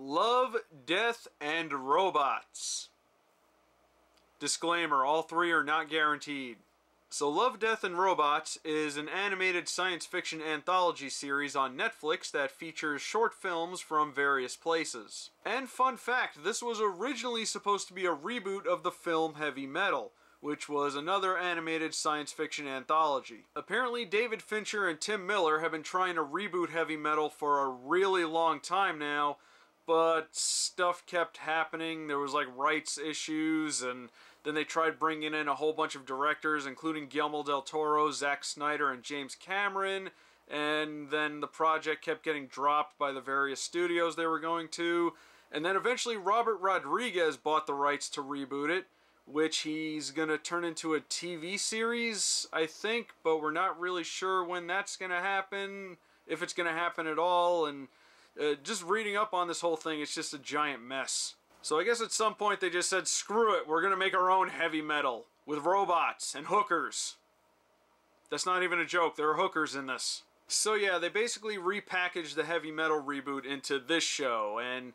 Love, Death, and Robots. Disclaimer, all three are not guaranteed. So Love, Death, and Robots is an animated science fiction anthology series on Netflix that features short films from various places. And fun fact, this was originally supposed to be a reboot of the film Heavy Metal, which was another animated science fiction anthology. Apparently David Fincher and Tim Miller have been trying to reboot Heavy Metal for a really long time now, but stuff kept happening. There was like rights issues, and then they tried bringing in a whole bunch of directors, including Guillermo del Toro, Zack Snyder, and James Cameron, and then the project kept getting dropped by the various studios they were going to, and then eventually Robert Rodriguez bought the rights to reboot it, which he's going to turn into a TV series, I think, but we're not really sure when that's going to happen, if it's going to happen at all, and just reading up on this whole thing, it's just a giant mess. So I guess at some point they just said, screw it, we're going to make our own Heavy Metal with robots and hookers. That's not even a joke, there are hookers in this. So yeah, they basically repackaged the Heavy Metal reboot into this show, and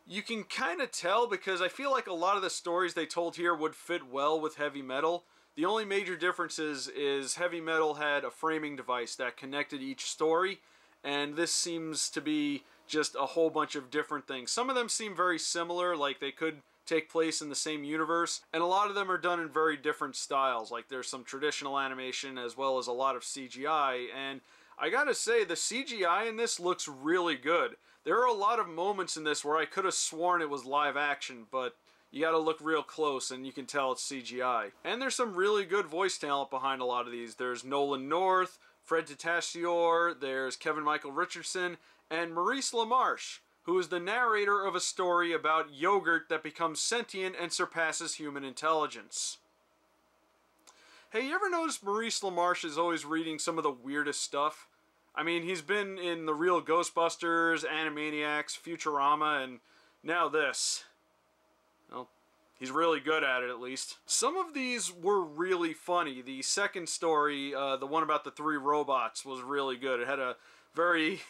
you can kind of tell because I feel like a lot of the stories they told here would fit well with Heavy Metal. The only major differences is Heavy Metal had a framing device that connected each story, and this seems to be just a whole bunch of different things. Some of them seem very similar, like they could take place in the same universe, and a lot of them are done in very different styles. Like there's some traditional animation as well as a lot of CGI, and I gotta say, the CGI in this looks really good. There are a lot of moments in this where I could have sworn it was live action, but you gotta look real close and you can tell it's CGI. And there's some really good voice talent behind a lot of these. There's Nolan North, Fred Tatasciore, there's Kevin Michael Richardson, and Maurice LaMarche, who is the narrator of a story about yogurt that becomes sentient and surpasses human intelligence. Hey, you ever notice Maurice LaMarche is always reading some of the weirdest stuff? I mean, he's been in The Real Ghostbusters, Animaniacs, Futurama, and now this. Well, he's really good at it, at least. Some of these were really funny. The second story, the one about the three robots, was really good. It had a very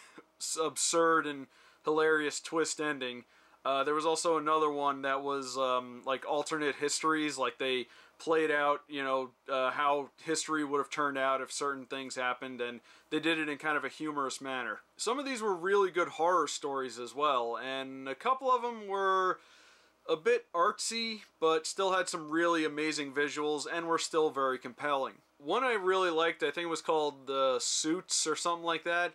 absurd and hilarious twist ending. There was also another one that was like alternate histories, like they played out, you know, how history would have turned out if certain things happened, and they did it in kind of a humorous manner. Some of these were really good horror stories as well, and a couple of them were a bit artsy, but still had some really amazing visuals and were still very compelling. One I really liked, I think it was called Suits or something like that.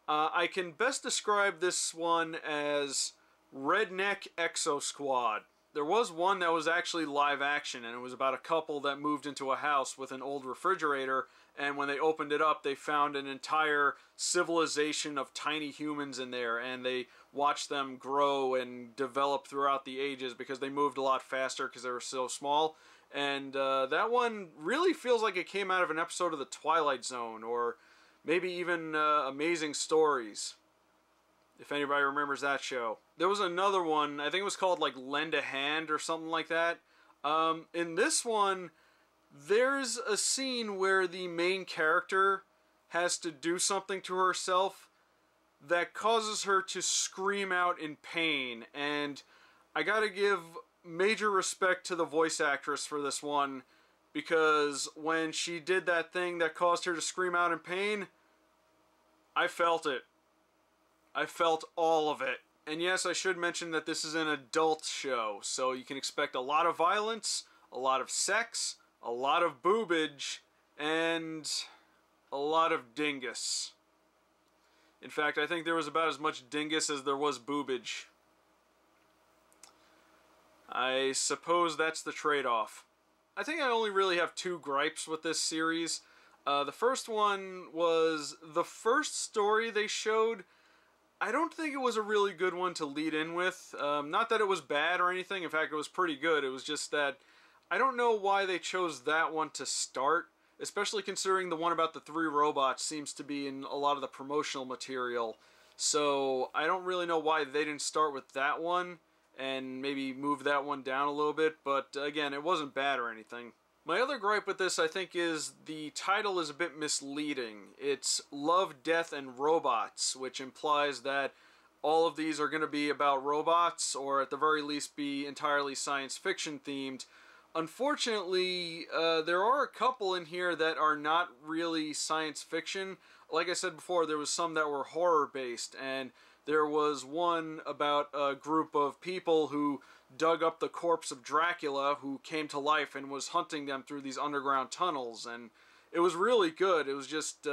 I can best describe this one as Redneck Exo Squad. There was one that was actually live action, and it was about a couple that moved into a house with an old refrigerator, and when they opened it up, they found an entire civilization of tiny humans in there, and they watched them grow and develop throughout the ages because they moved a lot faster because they were so small. And that one really feels like it came out of an episode of The Twilight Zone, or maybe even Amazing Stories, if anybody remembers that show. There was another one, I think it was called like Lend a Hand or something like that. In this one, there's a scene where the main character has to do something to herself that causes her to scream out in pain, and I gotta give major respect to the voice actress for this one, because when she did that thing that caused her to scream out in pain, I felt it. I felt all of it. And yes, I should mention that this is an adult show, so you can expect a lot of violence, a lot of sex, a lot of boobage, and a lot of dingus. In fact, I think there was about as much dingus as there was boobage. I suppose that's the trade-off. I think I only really have two gripes with this series. The first one was the first story they showed. I don't think it was a really good one to lead in with. Not that it was bad or anything. In fact, it was pretty good. It was just that I don't know why they chose that one to start, especially considering the one about the three robots seems to be in a lot of the promotional material. So I don't really know why they didn't start with that one and maybe move that one down a little bit. But again, it wasn't bad or anything. My other gripe with this, I think, is the title is a bit misleading. It's Love, Death, and Robots, which implies that all of these are going to be about robots, or at the very least be entirely science fiction themed. Unfortunately, there are a couple in here that are not really science fiction. Like I said before, there was some that were horror based, and there was one about a group of people who dug up the corpse of Dracula, who came to life and was hunting them through these underground tunnels, and it was really good. It was just,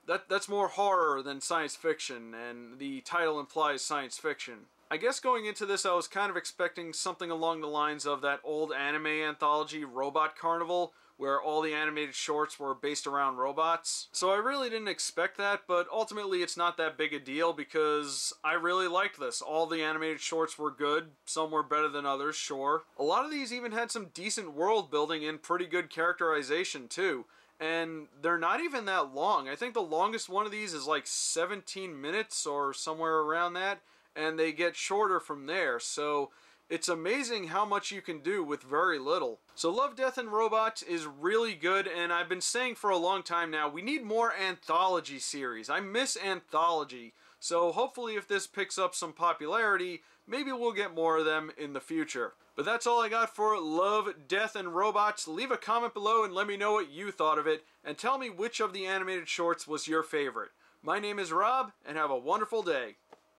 that's more horror than science fiction, and the title implies science fiction. I guess going into this I was kind of expecting something along the lines of that old anime anthology, Robot Carnival, where all the animated shorts were based around robots. So I really didn't expect that, but ultimately it's not that big a deal because I really liked this. All the animated shorts were good, some were better than others, sure. A lot of these even had some decent world building and pretty good characterization too. And they're not even that long. I think the longest one of these is like 17 minutes or somewhere around that, and they get shorter from there, so it's amazing how much you can do with very little. So Love, Death, and Robots is really good, and I've been saying for a long time now, we need more anthology series. I miss anthology, so hopefully if this picks up some popularity, maybe we'll get more of them in the future. But that's all I got for Love, Death, and Robots. Leave a comment below and let me know what you thought of it, and tell me which of the animated shorts was your favorite. My name is Rob, and have a wonderful day.